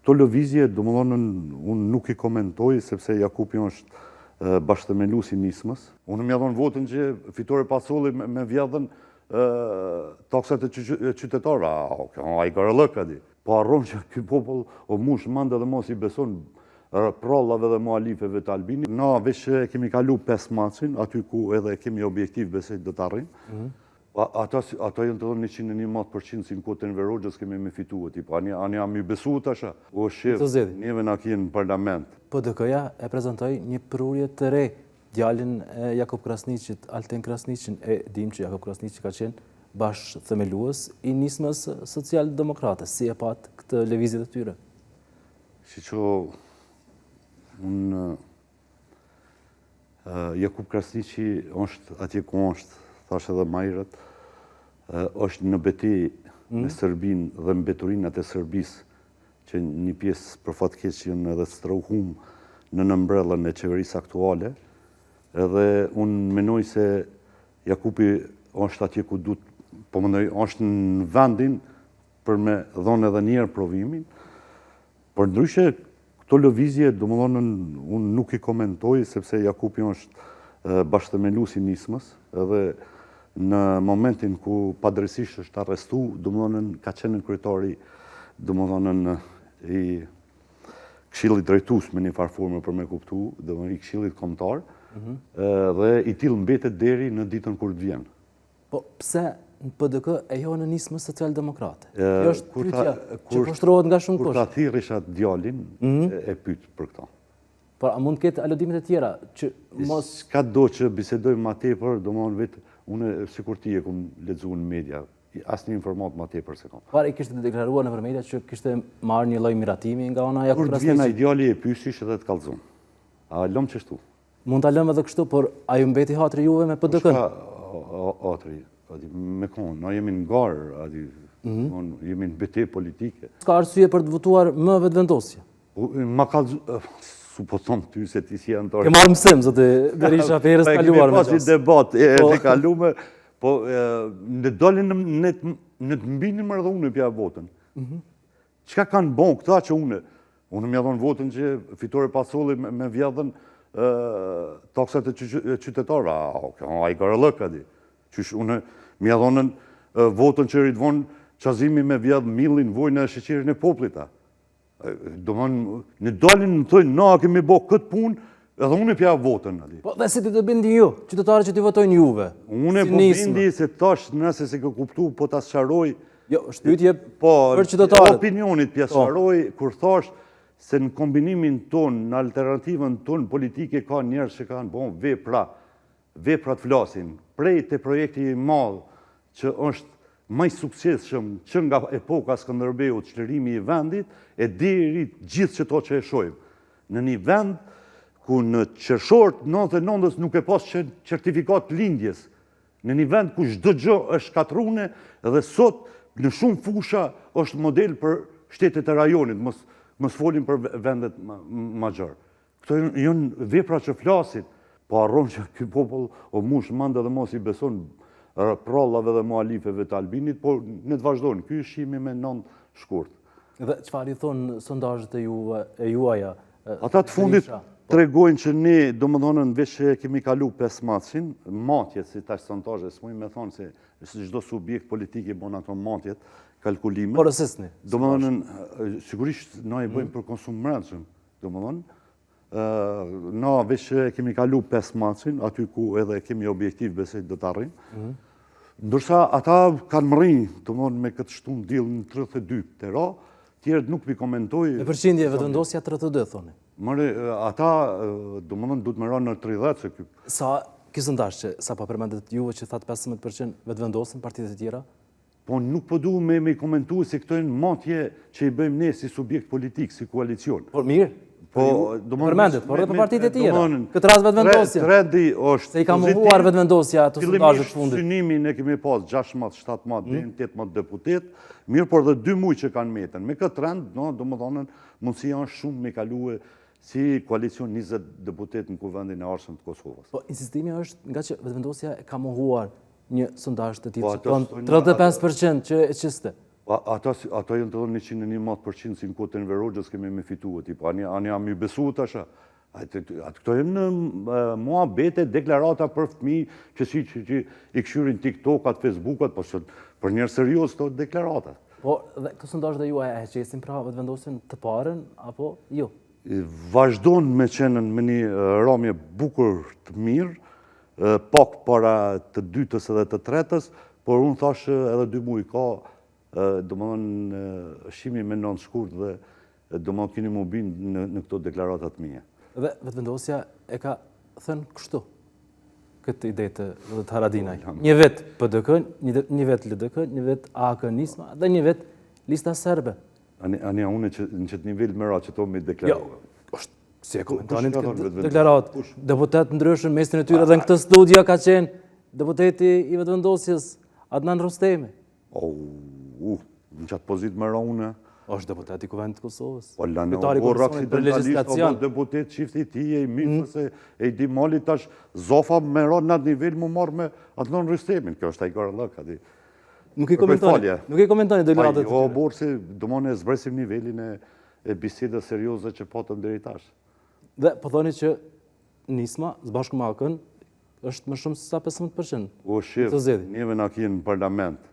Këto lëvizje, domethënë, unë nuk i komentoj, sepse Jakupi është bashkëthemeluesi i nismës. Unë më dhon votën që fitore Pasolli me vjedhën taksat e qytetarëve. Ai garallëk a di. Po harron që ky popull o mush mend edhe mos i beson prallave dhe mualifeve të Albinit. Na veç e kemi kalu 5 maçin, aty ku edhe kemi objektiv besoj do të arrijmë. Ato janë të dhënë 101% si në kohën e Verhoxhës kemi me fituar tipo. Ani jam i besuar tash. O shef, neve na kanë në parlament. PDK-ja e prezantoi një prurje të re, djalin e Jakub Krasniqit, Altin Krasniqin, e dim që Jakub Krasniqi ka qenë bashkëthemelues i nismës social-demokrate. Si e pat këtë lëvizje të tyre? Unë Jakub Krasniqi është atje ku është, thash edhe më herët, është në betejë me Serbinë dhe mbeturinat e Serbisë, që një pjesë për fat keq janë edhe strohum në nëmbrellën e qeverisë aktuale. Edhe unë mendoj se Jakupi është atje ku duhet, po mendoj, është në vendin për me dhonë edhe një herë provimin. Por ndryshe këto lëvizje, domethënë, unë nuk i komentoj sepse Jakupi është bashkëthemeluesi i nismës, edhe në momentin ku padrejtisht është arrestu, domethënë ka qenë kryetari, domethënë i Këshillit Drejtues me një farë forme për me kuptu, domethënë i Këshillit Kombëtar, dhe i tillë mbetet deri në ditën kur të vjen. Po pse në PDK e jo në nismën social-demokrate? Kjo është pyetja që poshtrohet nga shumë kush. Kur ta thirrish atë djalin, e pyet për këtë. Por a mund të ketë aludime të tjera që mos ka do që bisedojmë më tepër, domethënë vetë unë sikur ti e kum lexuar në media, asnjë informat më tepër se kam. Para i kishte deklaruar nëpër media që kishte marrë një lloj miratimi nga ana e Jakub Krasniqit. Kur vjen ai djali e pyesish edhe të kallzon. A lëm çështu? Mund ta lëm edhe kështu, por a ju mbeti hatri juve me PDK-n? Hatri, me kon, na jemi në garë, jemi në betejë politike. Ka arsye për të votuar më vetëvendosje? Ma kallzu, supoton ty se ti si antar. Ke marrë mësim, zotë Berisha, për herës kaluar me qas. Kemi pasi debat, e kalume, po në dolin në të mbinin më edhe unë pja votën. Çka kanë bon këta që unë më dhon votën që fitore Pasolli me vjedhën taksat e qytetarëve. Ai garallëk a di. Qysh unë më dhonën votën që Ridvan Çazimi me vjedh millin vojnë e sheqerin e popullit. Domthon në dalin në thonë na kemi bë këtë punë, edhe unë pja votën aty. Po dhe si ti të bindi ju, qytetarët që ti votojnë juve? Unë po bindi se tash nëse se ke kuptu po ta sqaroj. Jo, është pyetje për qytetarët. Opinionit pja sqaroj kur thash se në kombinimin ton, në alternativën ton politike ka njerëz që kanë bën vepra të flasin, prej te projekti i madh që është më i suksesshëm që nga epoka Skënderbeut, çlirimi i vendit, e deri gjithë çto që e shohim. Në një vend ku në qershor 99-s nuk e pas certifikat lindjes, në një vend ku çdo gjë është shkatrune dhe sot në shumë fusha është model për shtetet e rajonit, mos folim për vendet magjor. Këto janë vepra që flasin, po harron që ky popull o mush mend edhe mos i beson prallave dhe mualifeve të Albinit, por ne të vazhdojnë. Ky është shimi me 9 shkurt. Dhe çfarë i thon sondazhet e juaja? Ata të fundit tregojnë që ne, domethënë, veç që kemi kalu 5 matchin, matjet si tash sondazhe, s'mund me thonë se çdo subjekt politik i bën ato matjet, kalkulime. Por rësisni. Domethënë, sigurisht na i bëjmë për konsum brendshëm, domethënë. Na veç që kemi kalu 5 matchin, aty ku edhe kemi objektiv besoj do të arrijmë. Ndërsa ata kanë mërrinj, domethënë me këtë shtunë diell në 32 tera, tjerët nuk vi komentoj. Me përqindje vetëvendosja 32 thoni. Mëre ata domethënë duhet më ranë në 30 se ky. Sa ky sondazh që sapo përmendet juve që thatë 15% vetëvendosen partitë e tjera? Po nuk po duhem me komentu se këto janë matje që i bëjmë ne si subjekt politik, si koalicion. Por mirë. Po, përmendet, por edhe për partitë e tjera. Këtë rast vetëvendosja. Trendi është se i ka mohuar vetëvendosja të sondazhit të fundit. Synimin e kemi pas 6 mat, 7 mat, 8 mat deputet, mirë por dhe 2 muaj që kanë metën. Me këtë trend, domethënë mundësia është shumë me kalue si koalicion 20 deputet në kuvendin e arshëm të Kosovës. Po insistimi është nga që vetëvendosja e ka mohuar një sondazh të tillë që thon 35% që e çiste. Ato janë të dhënë 101% si në kohën e Enver Hoxhës kemi me fituar, tipo, ani jam i besu tash. Këto janë muhabete, deklarata për fëmijë që i këshyrin TikTokat, Facebookat, po për njerëz serioz këto deklarata. Po, dhe këto sondazhe dhe juaj e qesin pra vetëvendosjen të parën, apo jo? Vazhdon me qenën me një ramje bukur të mirë, pak para të dytës edhe të tretës, por unë thash edhe 2 muaj ka, domethënë shimi me nëntë shkurt dhe domethënë keni më bind në këto deklaratat mia. Dhe vetëvendosja e ka thënë kështu, këtë ide të Haradinaj. Një vetë PDK, një vetë LDK, një vetë AK Nisma, dhe një vetë lista serbe. Anja une që në qëtë nivel më ra që to me deklaratë. Jo, si e komentarin të deklaratë. Deputet ndryshën, mesin e tyre dhe në këtë studia ka qenë deputeti i vetëvendosjes Adnan Rostemi. Në qatë pozit më ra une. Është deputeti Kuvendit të Kosovës. Po lanë por aksidentalisht, po deputet qifti ti e i mifës e i di mali tash zofa me ra në atë nivel më marrë me Adnan Rostemin. Kjo është ajgar lëk, ati. Nuk i komentoni deklaratët të tyre. tyre. Borë se do më në zbresim nivelin e bisedës serioze që patëm deri tash. Dhe po thoni që Nisma, zbashku me AK-n, është më shumë se sa 15%. O shif, njeve na kinë në parlament.